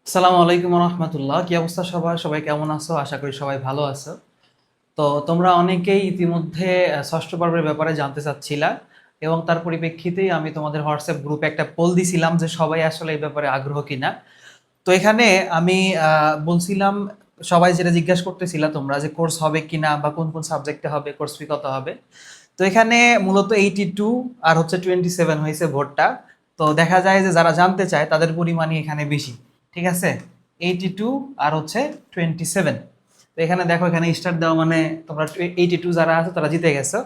আসসালামু আলাইকুম রহমতুল্লাহ। কি অবস্থা সবার? সবাই কেমন আছো? আশা করি সবাই ভালো আছো। তো তোমরা অনেকেই ইতিমধ্যে ষষ্ঠ পর্বের ব্যাপারে জানতে চাচ্ছিলা, এবং তার পরিপ্রেক্ষিতেই আমি তোমাদের হোয়াটসঅ্যাপ গ্রুপে একটা পোল দিছিলাম যে সবাই আসলে এই ব্যাপারে আগ্রহ কিনা। তো এখানে আমি বলছিলাম, সবাই যেটা জিজ্ঞাসা করতেছিলা তোমরা, যে কোর্স হবে কিনা বা কোন কোন সাবজেক্টে হবে, কোর্স ফি কত হবে। তো এখানে মূলত 82 আর হচ্ছে 27 হয়েছে ভোটটা। তো দেখা যায় যে যারা জানতে চায় তাদের পরিমাণই এখানে বেশি। ঠিক আছে, 82 আর হচ্ছে 27। তো এখানে দেখো, এখানে স্টার দেওয়া মানে তোমরা 82 যারা আছে তারা জিতে গেছো।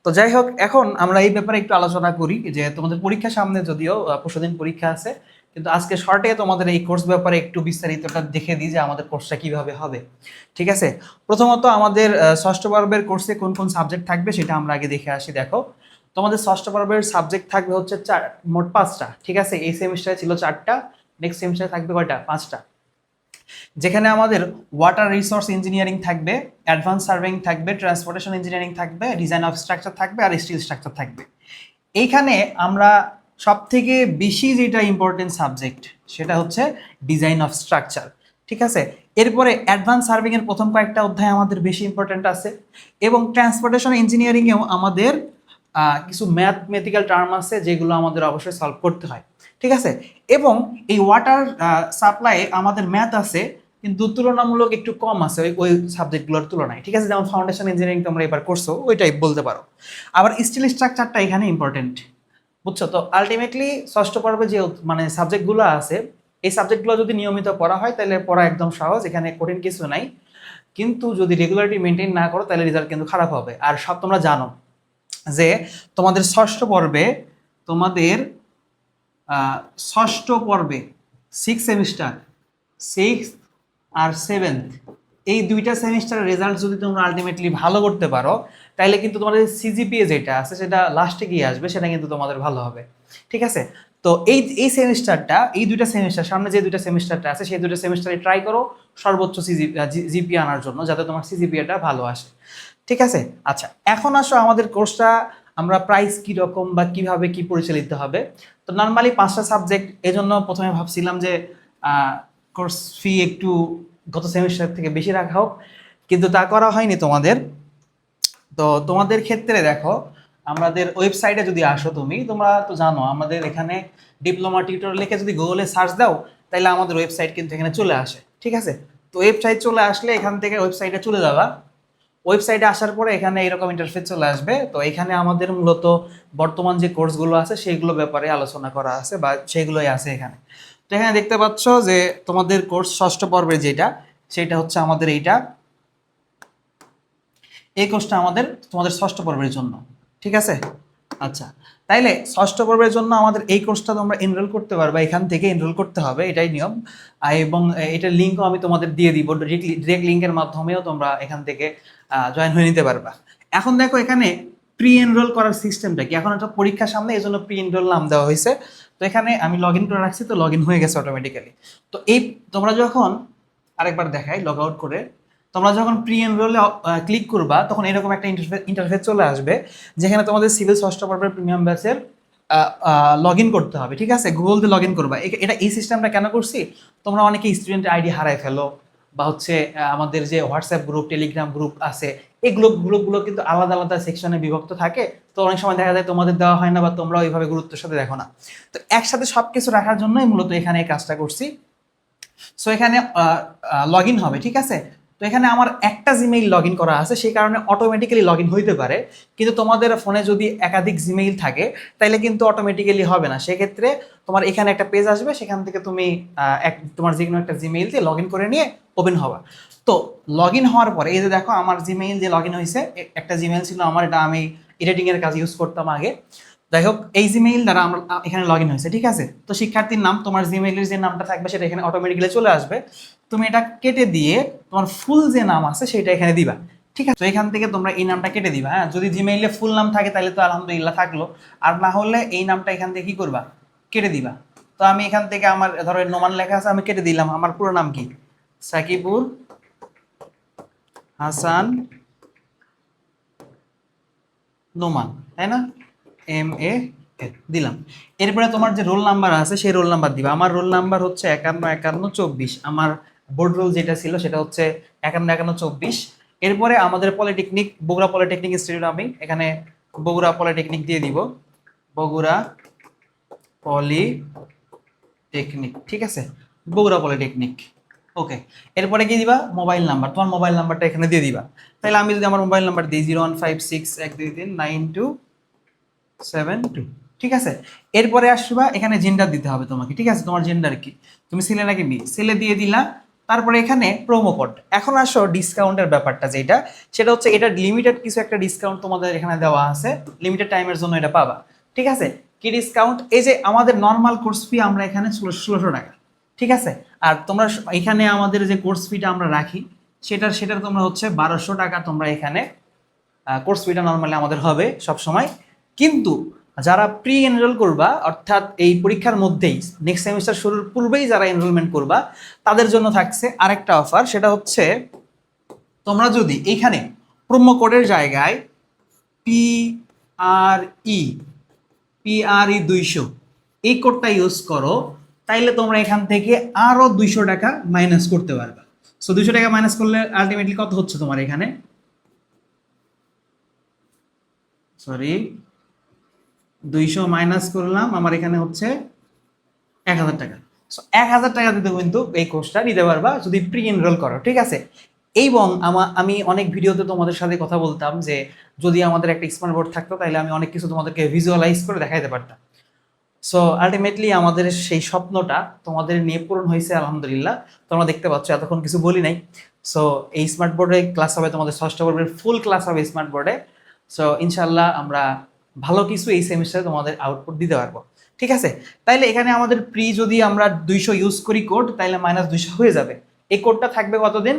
তো যাই হোক, এখন আমরা এই ব্যাপারে একটু আলোচনা করি যে তোমাদের পরীক্ষা সামনে, যদিও পরশুদিন পরীক্ষা আছে, কিন্তু আজকে শর্টে তোমাদের এই কোর্স ব্যাপারে একটু বিস্তারিতটা দেখে দিই যে আমাদের কোর্সটা কিভাবে হবে। ঠিক আছে, প্রথমত আমাদের ষষ্ঠ পর্বের কোর্সে কোন কোন সাবজেক্ট থাকবে সেটা আমরা আগে দেখে আসি। দেখো, তোমাদের ষষ্ঠ পর্বের সাবজেক্ট থাকবে হচ্ছে মোট 5টা। ঠিক আছে, এই সেমিস্টারে ছিল 4টা, নেক্সট সেমিস্টারে থাকবে কয়টা? 5টা। যেখানে আমাদের ওয়াটার রিসোর্স ইঞ্জিনিয়ারিং থাকবে, অ্যাডভান্স সার্ভেইং থাকবে, ট্রান্সপোর্টেশন ইঞ্জিনিয়ারিং থাকবে, ডিজাইন অফ স্ট্রাকচার থাকবে, আর স্টিল স্ট্রাকচার থাকবে। এইখানে আমরা সব থেকে বেশি যেটা ইম্পর্টেন্ট সাবজেক্ট সেটা হচ্ছে ডিজাইন অফ স্ট্রাকচার। ঠিক আছে, এরপরে অ্যাডভান্স সার্ভিং এর প্রথম কয়েকটা অধ্যায় আমাদের বেশি ইম্পর্টেন্ট আছে, এবং ট্রান্সপোর্টেশন ইঞ্জিনিয়ারিংয়েও আমাদের কিছু ম্যাথমেটিক্যাল টার্ম আছে যেগুলো আমাদের অবশ্যই সলভ করতে হয়। ঠিক আছে, এবং এই ওয়াটার সাপ্লাই আমাদের ম্যাথ আছে, কিন্তু তুলনামূলক একটু কম আছে ওই ওই সাবজেক্টগুলোর তুলনায়। ঠিক আছে, যেমন ফাউন্ডেশন ইঞ্জিনিয়ারিং তোমরা এবার করছো, ওইটাই বলতে পারো। আবার স্টিল স্ট্রাকচারটা এখানে ইম্পর্টেন্ট। বুঝছো তো? আলটিমেটলি ষষ্ঠ পর্বে যে মানে সাবজেক্টগুলো আছে, এই সাবজেক্টগুলো যদি নিয়মিত পড়া হয় তাহলে পড়া একদম সহজ, এখানে কঠিন কিছু নাই। কিন্তু যদি রেগুলারিটি মেনটেন না করো তাহলে রেজাল্ট কিন্তু খারাপ হবে। আর সব তোমরা জানো যে তোমাদের ষষ্ঠ পর্বে, তোমাদের ষষ্ঠ পর্বে 6 সেমিস্টার, 6 আর 7, এই দুইটা সেমিস্টারের রেজাল্ট যদি তোমরা আলটিমেটলি ভালো করতে পারো, তাহলে কিন্তু তোমাদের সিজিপিএ যেটা আছে সেটা লাস্টে গিয়ে আসবে, সেটা কিন্তু তোমাদের ভালো হবে। ঠিক আছে, তো এই এই সেমিস্টারটা, এই দুইটা সেমিস্টার, সামনে যে দুইটা সেমিস্টারটা আছে সেই দুইটা সেমিস্টারে ট্রাই করো সর্বোচ্চ জিপিএ আনার জন্য, যাতে তোমার সিজিপিএটা ভালো আসে। ঠিক আছে, আচ্ছা এখন আসো আমাদের কোর্সটা, আমরা প্রাইস কি রকম বা কিভাবে কি পরিচালিত হবে। তো নর্মালি 5টা সাবজেক্ট, এজন্য প্রথমে ভাবছিলাম যে কোর্স ফি একটু গত সেমিস্টার থেকে বেশি রাখা হোক, কিন্তু তা করা হয়নি তোমাদের। তো তোমাদের ক্ষেত্রে দেখো, আমাদের ওয়েবসাইটে যদি আসো, তোমরা তো জানো আমাদের এখানে ডিপ্লোমা টিউটর লিখে যদি গুগলে সার্চ দাও, তাহলে আমাদের ওয়েবসাইট কিন্তু এখানে চলে আসে। ঠিক আছে, তো ওয়েবসাইট চলে আসলে এখান থেকে ওয়েবসাইটে চলে যাবা। ওয়েবসাইটে আসার পরে এখানে এরকম ইন্টারফেস চলে আসবে। তো এখানে আমাদের মূলত বর্তমান যে কোর্সগুলো আছে সেইগুলো ব্যাপারে আলোচনা করা আছে, বা সেইগুলোই আছে এখানে। তো এখানে দেখতে পাচ্ছ যে তোমাদের কোর্স ষষ্ঠ পর্বের যেটা, সেটা হচ্ছে আমাদের এইটা। এই কোর্সটা আমাদের তোমাদের ষষ্ঠ পর্বের জন্য। ঠিক আছে, আচ্ছা, তাইলে ষষ্ঠ পর্বের জন্য আমাদের এই কোর্সটা তোমরা এনরোল করতে পারবে, এখান থেকে এনরোল করতে হবে, এটাই নিয়ম। এবং এটার লিঙ্কও আমি তোমাদের দিয়ে দিব, ডিরেক্ট লিঙ্কের মাধ্যমেও তোমরা এখান থেকে জয়েন হয়ে নিতে পারবা। এখন দেখো, এখানে প্রি এনরোল করার সিস্টেমটা কি, এখন একটা পরীক্ষা সামনে, এই জন্য প্রি এনরোল নাম দেওয়া হয়েছে। তো এখানে আমি লগ ইন করে রাখছি, তো লগ ইন হয়ে গেছে অটোমেটিক্যালি। তো এই তোমরা যখন, আরেকবার দেখাই লগ আউট করে, তোমরা যখন প্রি এনরোলে ক্লিক করবা, তখন এরকম একটা ইন্টারফেস চলে আসবে, যেখানে তোমাদের সিভিল ষষ্ঠ পর্বের প্রিমিয়াম ব্যাচের লগ ইন করতে হবে। ঠিক আছে, গুগল দিয়ে লগ ইন করবা। এটা এই সিস্টেমটা কেন করছি, তোমরা অনেকে স্টুডেন্ট আইডি হারায় ফেলো, বা হচ্ছে আমাদের যে হোয়াটসঅ্যাপ গ্রুপ, টেলিগ্রাম গ্রুপ আছে, এই গ্রুপগুলো কিন্তু আলাদা আলাদা সেকশনে বিভক্ত থাকে। তো অনেক সময় দেখা যায় তোমাদের দেওয়া হয় না, বা তোমরা ওইভাবে গুরুত্বের সাথে দেখো না। তো একসাথে সবকিছু রাখার জন্যই মূলত এখানে এই কাজটা করছি। সো এখানে লগ ইন হবে। ঠিক আছে, তো এখানে আমার একটা জিমেইল লগ ইন করা আছে, সেই কারণে অটোমেটিক্যালি লগ ইন হইতে পারে। কিন্তু তোমাদের ফোনে যদি একাধিক জিমেইল থাকে, তাহলে কিন্তু অটোমেটিক্যালি হবে না। সেক্ষেত্রে তোমার এখানে একটা পেজ আসবে, সেখান থেকে তুমি তোমার যে কোনো একটা জিমেইল দিয়ে লগ ইন করে নিয়ে ওপেন হবা। তো লগ ইন হওয়ার পরে এই যে দেখো, আমার জিমেইল যে লগ ইন হয়েছে, একটা জিমেইল ছিল আমার, এটা আমি এডিটিং এর কাজ ইউজ করতাম আগে। যাই হোক, এই জিমেইল দ্বারা আমরা এখানে লগ ইন হয়েছে। ঠিক আছে, তো শিক্ষার্থীর নাম, তোমার জিমেইলের যে নামটা থাকবে সেটা এখানে অটোমেটিক্যালি চলে আসবে। তুমি এটা কেটে দিয়ে তোমার ফুল যে নাম আছে সেটা এখানে দিবা। ঠিক আছে, তো এখান থেকে তোমরা এই নামটা কেটে দিবা। হ্যাঁ, যদি জিমেইলে ফুল নাম থাকে তাহলে তো আলহামদুলিল্লাহ থাকলো, আর না হলে এই নামটা এখান থেকে কি করবা, কেটে দিবা। তো আমি এখান থেকে, আমার ধরো নোমান লেখা আছে, আমি কেটে দিলাম। আমার পুরো নাম কি, সাকিবুর হাসান নোমান, তাই না? MA ওকে, দিলাম। এরপরে তোমার যে রোল নাম্বার আছে সেই রোল নাম্বার দিবা। আমার রোল নাম্বার হচ্ছে 515124, আমার বোর্ড রোল যেটা ছিল সেটা হচ্ছে 515124। এরপরে আমাদের পলিটেকনিক, বগুড়া পলিটেকনিক ইনস্টিটিউট, আমি এখানে বগুড়া পলিটেকনিক দিয়ে দিব, বগুড়া পলিটেকনিক, ঠিক আছে, বগুড়া পলিটেকনিক। ওকে, এরপরে কি দিবা, মোবাইল নাম্বার, তোমার মোবাইল নাম্বারটা এখানে দিয়ে দিবা। তাহলে আমি যদি আমার মোবাইল নাম্বার দিই 01561239272, ঠিক আছে। এরপরে আসবা, এখানে জেন্ডার দিতে হবে তোমাকে, ঠিক আছে, তোমার জেন্ডার কি, তুমি ছেলে নাকি মেয়ে, ছেলে দিয়ে দিলা। তারপরে এখানে প্রোমো কোড। এখন আসো ডিসকাউন্টের ব্যাপারটা, যেটা সেটা হচ্ছে এটা লিমিটেড কিছু একটা ডিসকাউন্ট তোমাদের এখানে দেওয়া আছে, লিমিটেড টাইমের জন্য এটা পাবা, ঠিক আছে। কি ডিসকাউন্ট, এই যে আমাদের নর্মাল কোর্স ফি আমরা এখানে 1600 টাকা, ঠিক আছে। আর তোমরা এখানে আমাদের যে কোর্স ফিটা আমরা রাখি সেটার তোমরা হচ্ছে 1200 টাকা তোমরা এখানে কোর্স ফিটা নর্মালি আমাদের হবে সব সময়। কিন্তু যারা প্রি এনরোল করবা, অর্থাৎ এই পরীক্ষার মধ্যেই নেক্সট সেমিস্টার শুরুর পূর্বেই যারা এনরোলমেন্ট করবা, তাদের জন্য থাকছে আরেকটা অফার। সেটা হচ্ছে তোমরা যদি এইখানে প্রোমো কোডের জায়গায় PRE PRE 200 এই কোডটা ইউজ করো, তাইলে তোমরা এখান থেকে আরো 200 টাকা মাইনাস করতে পারবে। সো 200 টাকা মাইনাস করলে আলটিমেটলি কত হচ্ছে তোমার এখানে, সরি, 200 মাইনাস করলাম, আমার এখানে হচ্ছে 1000 টাকা। সো 1000 টাকা দিতে কিন্তু এই কোর্সটা নিতে পারবা যদি প্রি এনরোল করো, ঠিক আছে। এবং আমি অনেক ভিডিওতে তোমাদের সাথে কথা বলতাম যে যদি আমাদের একটা স্মার্ট বোর্ড থাকতো তাহলে আমি অনেক কিছু তোমাদেরকে ভিজুয়ালাইজ করে দেখাইতে পারতাম। সো আলটিমেটলি আমাদের সেই স্বপ্নটা তোমাদের নিয়ে পূরণ হয়েছে আলহামদুলিল্লাহ। তোমরা দেখতে পাচ্ছ এতক্ষণ কিছু বলি নাই। সো এই স্মার্ট বোর্ডে ক্লাস হবে, তোমাদের ষষ্ঠ পর্বের ফুল ক্লাস হবে স্মার্ট বোর্ডে। সো ইনশাল্লাহ আমরা ভালো কিছু এই সেমিস্টারে তোমাদের আউটপুট দিতে পারবো, ঠিক আছে। তাইলে এখানে আমাদের প্রি যদি আমরা 200 ইউজ করি কোড, তাইলে -200 হয়ে যাবে। এই কোডটা থাকবে কতদিন,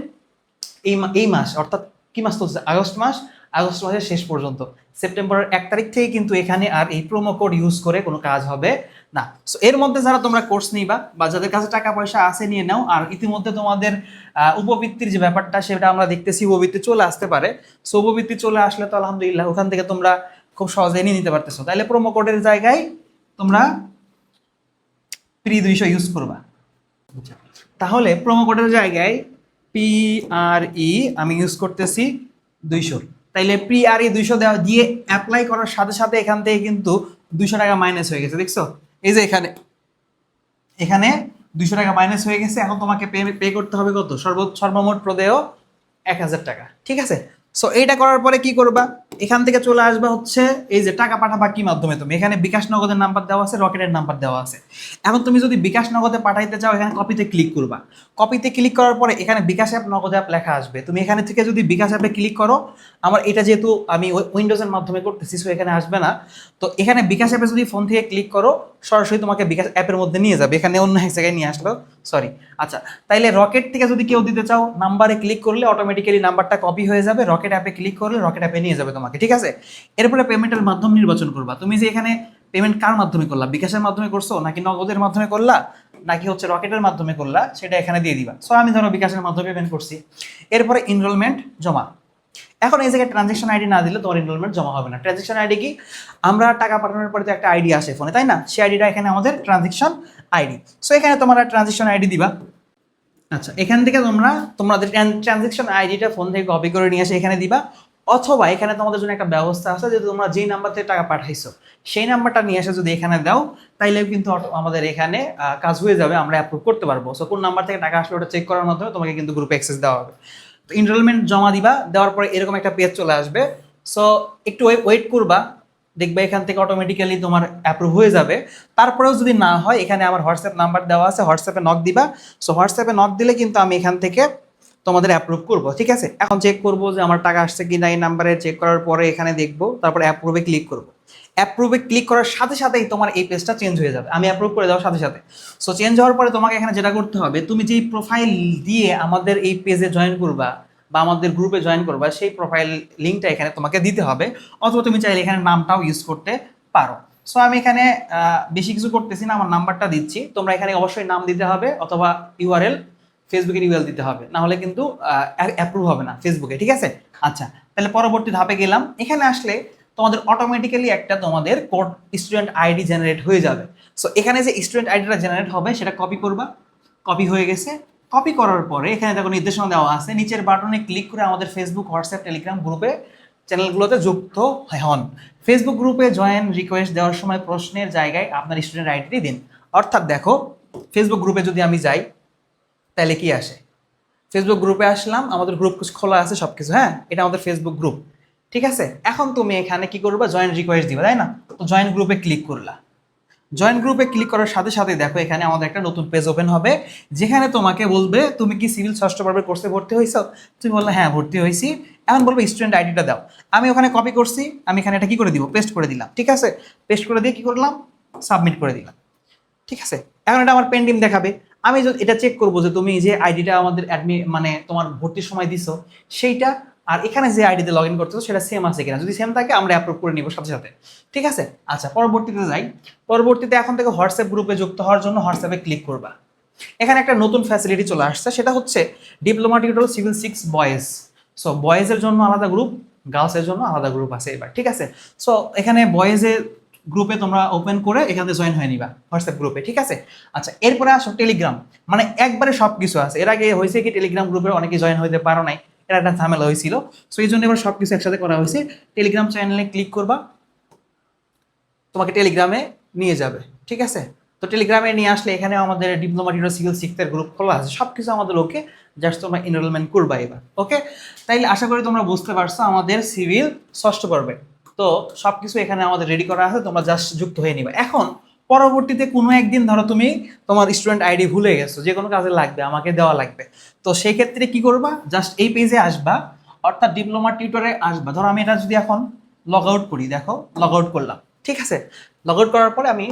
এই মাস, অর্থাৎ কি মাস চলছে, আগস্ট মাস, আগস্ট মাসের শেষ পর্যন্ত। সেপ্টেম্বরের 1 তারিখ থেকে কিন্তু এখানে আর এই প্রোমো কোড ইউজ করে কোনো কাজ হবে না। সো এর মধ্যে যারা তোমরা কোর্স নিবা বা যাদের কাছে টাকা পয়সা আছে নিয়ে নাও। আর ইতিমধ্যে তোমাদের উপবৃত্তির যে ব্যাপারটা সেটা আমরা দেখতেছি, উপবৃত্তি চলে আসতে পারে। সো উপবৃত্তি চলে আসলে তো আলহামদুলিল্লাহ, ওখান থেকে তোমরা খুব সহজে নিয়ে নিতে পারতেছো। তাহলে প্রোমো কোডের জায়গায় তোমরা প্রি 200 ইউজ করবা। তাহলে প্রোমো কোডের জায়গায় PRE আমি ইউজ করতেছি 200। তাইলে PRE 200 দেওয়া দিয়ে অ্যাপ্লাই করার সাথে সাথে এখান থেকে কিন্তু 200 টাকা মাইনাস হয়ে গেছে, দেখছো, এই যে এখানে এখানে 200 টাকা মাইনাস হয়ে গেছে। এখন তোমাকে পে করতে হবে কত, সর্বমোট প্রদেয় 1000 টাকা, ঠিক আছে। সো এইটা করার পরে কি করবা, এখান থেকে চলে আসবা হচ্ছে এই যে টাকা পাঠাবা কি মাধ্যমে, তুমি এখানে বিকাশ নগদের নাম্বার দেওয়া আছে, রকেটের নাম্বার দেওয়া আছে। এখন তুমি যদি বিকাশ নগদে পাঠাইতে চাও, এখানে কপিতে ক্লিক করবা। কপিতে ক্লিক করার পরে এখানে বিকাশ অ্যাপ, নগদ অ্যাপ লেখা আসবে। তুমি এখানে থেকে যদি বিকাশ অ্যাপে ক্লিক করো, আমার এটা যেহেতু আমি উইন্ডোজের মাধ্যমে করতেছি সো এখানে আসবে না। তো এখানে বিকাশ অ্যাপে যদি ফোন থেকে ক্লিক করো, সরাসরি তোমাকে বিকাশ অ্যাপের মধ্যে নিয়ে যাবে, এখানে অন্য এক জায়গায় নিয়ে আসলো, সরি। আচ্ছা, তাইলে রকেট থেকে যদি কেউ দিতে চাও, নাম্বারে ক্লিক করলে অটোমেটিক্যালি নাম্বারটা কপি হয়ে যাবে, রকেট অ্যাপে ক্লিক করলে রকেট অ্যাপে নিয়ে যাবে তোমাকে, ঠিক আছে। এরপরে পেমেন্টের মাধ্যম নির্বাচন করবা। তুমি যে এখানে পেমেন্ট কার মাধ্যমে করলা, বিকাশের মাধ্যমে করছো নাকি নগদের মাধ্যমে করলা নাকি হচ্ছে রকেটের মাধ্যমে করলা, সেটা এখানে দিয়ে দিবা। সো আমি ধরো বিকাশের মাধ্যমে পেমেন্ট করছি। এরপরে এনরোলমেন্ট জমা। এখন এই জায়গায় ট্রানজেকশন আইডি না দিলে তোমার এনরোলমেন্ট জমা হবে না। ট্রানজেকশন আইডি কি, আমরা টাকা পাঠানোর পরে তো একটা আইডি আসে ফোনে, তাই না, সেই আইডিটা এখানে আমাদের ট্রানজেকশন আইডি। সো এখানে তোমরা ট্রানজেকশন আইডি দিবা। আচ্ছা, এখান থেকে তোমাদের ট্রানজেকশন আইডিটা ফোন থেকে কপি করে নিয়ে এসে এখানে দিবা। অথবা এখানে তোমাদের জন্য একটা ব্যবস্থা আছে যে তোমরা যেই নাম্বার থেকে টাকা পাঠাইছো সেই নাম্বারটা নিয়ে এসে যদি এখানে দাও, তাইলে কিন্তু আমাদের এখানে কাজ হয়ে যাবে, আমরা অ্যাপ্রুভ করতে পারবো। সো কোন নাম্বার থেকে টাকা আসলে ওটা চেক করার মাধ্যমে তোমাকে কিন্তু গ্রুপে অ্যাক্সেস দেওয়া হবে। তো এনরোলমেন্ট জমা দিবা, দেওয়ার পরে এরকম একটা পেজ চলে আসবে। সো একটু ওয়েট করবা, দেখবে এখান থেকে অটোমেটিক্যালি তোমার অ্যাপ্রুভ হয়ে যাবে। তারপরেও যদি না হয়, এখানে আমার হোয়াটসঅ্যাপ নাম্বার দেওয়া আছে, হোয়াটসঅ্যাপে নক দিবা। সো হোয়াটসঅ্যাপে নক দিলে কিন্তু আমি এখান থেকে তোমাদের অ্যাপ্রুভ করবো, ঠিক আছে। এখন চেক করবো যে আমার টাকা আসছে কি না, এই নাম্বারে চেক করার পরে এখানে দেখবো, তারপরে অ্যাপ্রুভে ক্লিক করবো। অ্যাপ্রুভে ক্লিক করার সাথে সাথেই তোমার এই পেজটা চেঞ্জ হয়ে যাবে, আমি অ্যাপ্রুভ করে দেওয়ার সাথে সাথে। সো চেঞ্জ হওয়ার পরে তোমাকে এখানে যেটা করতে হবে, তুমি যেই প্রোফাইল দিয়ে আমাদের এই পেজে জয়েন করবা বা আমাদের গ্রুপে জয়েন করবা, সেই প্রোফাইল লিঙ্কটা এখানে তোমাকে দিতে হবে। অথবা তুমি চাইলে এখানে নামটাও ইউজ করতে পারো। সো আমি এখানে বেশি কিছু করতেছি না, আমার নাম্বারটা দিচ্ছি। তোমরা এখানে অবশ্যই নাম দিতে হবে অথবা ইউআরএল, ফেসবুকের ইউআরএল দিতে হবে, না হলে কিন্তু অ্যাপ্রুভ হবে না ফেসবুকে, ঠিক আছে। আচ্ছা, তাহলে পরবর্তী ধাপে গেলাম। এখানে আসলে তোমাদের অটোমেটিক্যালি একটা তোমাদের কোড স্টুডেন্ট আইডি জেনারেট হয়ে যাবে। সো এখানে যে স্টুডেন্ট আইডিটা জেনারেট হবে সেটা কপি করবা, কপি হয়ে গেছে। কপি করার পরে এখানে দেখো নির্দেশনা দেওয়া আছে, নিচের বাটনে ক্লিক করে আমাদের ফেসবুক, হোয়াটসঅ্যাপ, টেলিগ্রাম গ্রুপে চ্যানেলগুলোতে যুক্ত হন। ফেসবুক গ্রুপে জয়েন রিকোয়েস্ট দেওয়ার সময় প্রশ্নের জায়গায় আপনার স্টুডেন্ট আইডিটি দিন। অর্থাৎ দেখো ফেসবুক গ্রুপে যদি আমি যাই তাহলে কি আসে, ফেসবুক গ্রুপে আসলাম, আমাদের গ্রুপ খোলা আছে সব কিছু, হ্যাঁ এটা আমাদের ফেসবুক গ্রুপ, ঠিক আছে। এখন তুমি এখানে কি করবা, জয়েন রিকোয়েস্ট দিবা, তাই না? তো জয়েন গ্রুপে ক্লিক করলা। জয়েন গ্রুপে ক্লিক করার সাথে সাথে দেখো এখানে আমাদের একটা নতুন পেজ ওপেন হবে, যেখানে তোমাকে বলবে তুমি কি সিভিল ষষ্ঠ পর্বের কোর্সে ভর্তি হয়েছো। তুমি বললে হ্যাঁ ভর্তি হয়েছি। এখন বলবে স্টুডেন্ট আইডিটা দাও। আমি ওখানে কপি করছি, আমি এখানে এটা কি করে দিব, পেস্ট করে দিলাম, ঠিক আছে। পেস্ট করে দিয়ে কি করলাম, সাবমিট করে দিলাম, ঠিক আছে। এখন এটা আমার পেন্ডিং দেখাবে। আমি যদি এটা চেক করবো যে তুমি যে আইডিটা আমাদের মানে তোমার ভর্তির সময় দিছো সেইটা আর এখানে যে আইডিতে লগ ইন করতেছো সেটা সেম আছে কিনা, যদি সেম থাকে আমরা অ্যাপ্রুভ করে নিব সাথে সাথে, ঠিক আছে। আচ্ছা পরবর্তীতে যাই। পরবর্তীতে এখন থেকে হোয়াটসঅ্যাপ গ্রুপে যুক্ত হওয়ার জন্য হোয়াটসঅ্যাপে ক্লিক করবা। এখানে একটা নতুন ফ্যাসিলিটি চলে আসছে, সেটা হচ্ছে diploma tutorial civil 6 boys. So বয়েজের জন্য আলাদা গ্রুপ, গার্লসের জন্য আলাদা গ্রুপ আছে এবার, ঠিক আছে। সো এখানে বয়েজের গ্রুপে তোমরা ওপেন করে এখানে জয়েন হয়ে নিবা হোয়াটসঅ্যাপ গ্রুপে, ঠিক আছে। আচ্ছা এরপরে আসো টেলিগ্রাম, মানে একবারে সব কিছু আছে। এর আগে হয়েছে কি টেলিগ্রাম গ্রুপে অনেকে জয়েন হতে পারো নাই, এটা একটা ঝামেলা হয়েছিল। সো এই জন্য এবার সব কিছু একসাথে করা হয়েছে। টেলিগ্রাম চ্যানেলে ক্লিক করবা, তোমাকে টেলিগ্রামে নিয়ে যাবে, ঠিক আছে। তো টেলিগ্রামে নিয়ে আসলে এখানে আমাদের ডিপ্লোমা টিউটোরিয়াল সিভিল 6 এর গ্রুপ খোলা আছে, সব কিছু আমাদের ওকে, জাস্ট তোমরা এনরোলমেন্ট করবা এবার, ওকে। তাইলে আশা করি তোমরা বুঝতে পারছো আমাদের সিভিল ষষ্ঠ পর্বে তো সব কিছু এখানে আমাদের রেডি করা আছে, তোমরা জাস্ট যুক্ত হয়ে নিবা। এখন পরবর্তীতে কোনো একদিন ধরো তুমি তোমার স্টুডেন্ট আইডি ভুলে গেছো, যে কোনো কাজে লাগবে, আমাকে দেওয়া লাগবে, তো সেই ক্ষেত্রে কি করবা, জাস্ট এই পেজে আসবা, অর্থাৎ ডিপ্লোমা টিউটরে আসবা। ধরো আমি এটা যদি এখন লগ আউট করি, দেখো লগ আউট করলাম, ঠিক আছে। লগ আউট করার পরে আমি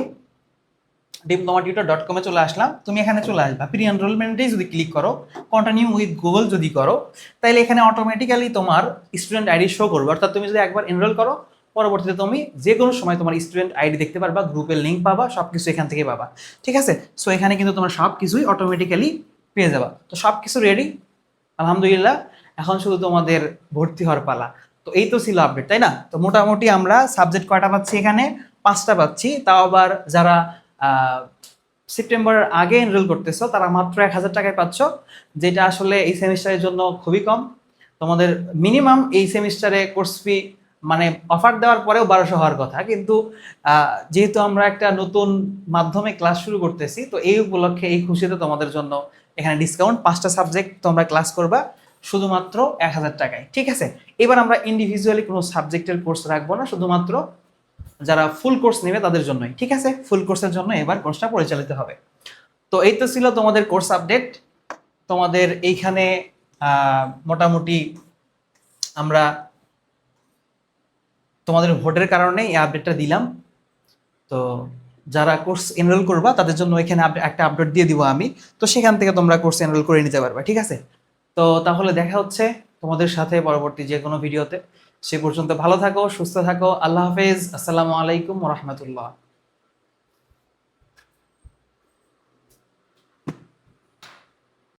diplomatutor.com চলে আসলাম। তুমি এখানে চলে আসবা, প্রি এনরোলমেন্টে যদি ক্লিক করো, কন্টিনিউ উইথ গুগল যদি করো, তাহলে এখানে অটোমেটিক্যালি তোমার স্টুডেন্ট আইডি শো করবে। অর্থাৎ তুমি যদি একবার এনরোল করো, পরবর্তীতে তুমি যে কোনো সময় তোমার স্টুডেন্ট আইডি দেখতে পারবা, গ্রুপের লিঙ্ক পাবা, সব কিছু এখান থেকে পাবা, ঠিক আছে। সো এখানে কিন্তু তোমার সব কিছুই অটোমেটিক্যালি পেয়ে যাবা। তো সব কিছু রেডি আলহামদুলিল্লাহ, এখন শুধু তোমাদের ভর্তি হওয়ার পালা। তো এই তো ছিল আপডেট, তাই না? তো মোটামুটি আমরা সাবজেক্ট কয়টা পাচ্ছি, এখানে 5টা পাচ্ছি। তাও আবার যারা সেপ্টেম্বরের আগে এনরোল করতেছো তারা মাত্র 1000 টাকায় পাচ্ছ, যেটা আসলে এই সেমিস্টারের জন্য খুবই কম। তোমাদের মিনিমাম এই সেমিস্টারে কোর্স ফি মানে অফার দেওয়ার পরেও 1200 হওয়ার কথা, কিন্তু যেহেতু আমরা একটা নতুন মাধ্যমে ক্লাস শুরু করতেছি, তো এই উপলক্ষে এই খুশিতে তোমাদের জন্য এখানে ডিসকাউন্ট, 5টা সাবজেক্ট তোমরা ক্লাস করবা শুধুমাত্র 1000 টাকায়, ঠিক আছে। এবার আমরা ইন্ডিভিজুয়ালি কোনো সাবজেক্টের কোর্স রাখবো না, শুধুমাত্র যারা ফুল কোর্স নেবে তাদের জন্যই, ঠিক আছে। ফুল কোর্সের জন্য এবার কোর্সটা পরিচালিত হবে। তো এই তো ছিল তোমাদের কোর্স আপডেট। তোমাদের এইখানে মোটামুটি আমরা তোমাদের ভোটের কারণে এই আপডেটটা দিলাম। তো যারা কোর্স এনরোল করবা তাদের জন্য এখানে একটা আপডেট দিয়ে দিব আমি, তো সেখান থেকে তোমরা কোর্স এনরোল করে নিতে পারবা, ঠিক আছে। তো তাহলে দেখা হচ্ছে তোমাদের সাথে পরবর্তী যে কোনো ভিডিওতে। সে পর্যন্ত ভালো থাকো, সুস্থ থাকো, আল্লাহ হাফেজ, আসসালামু আলাইকুম ওয়া রাহমাতুল্লাহ।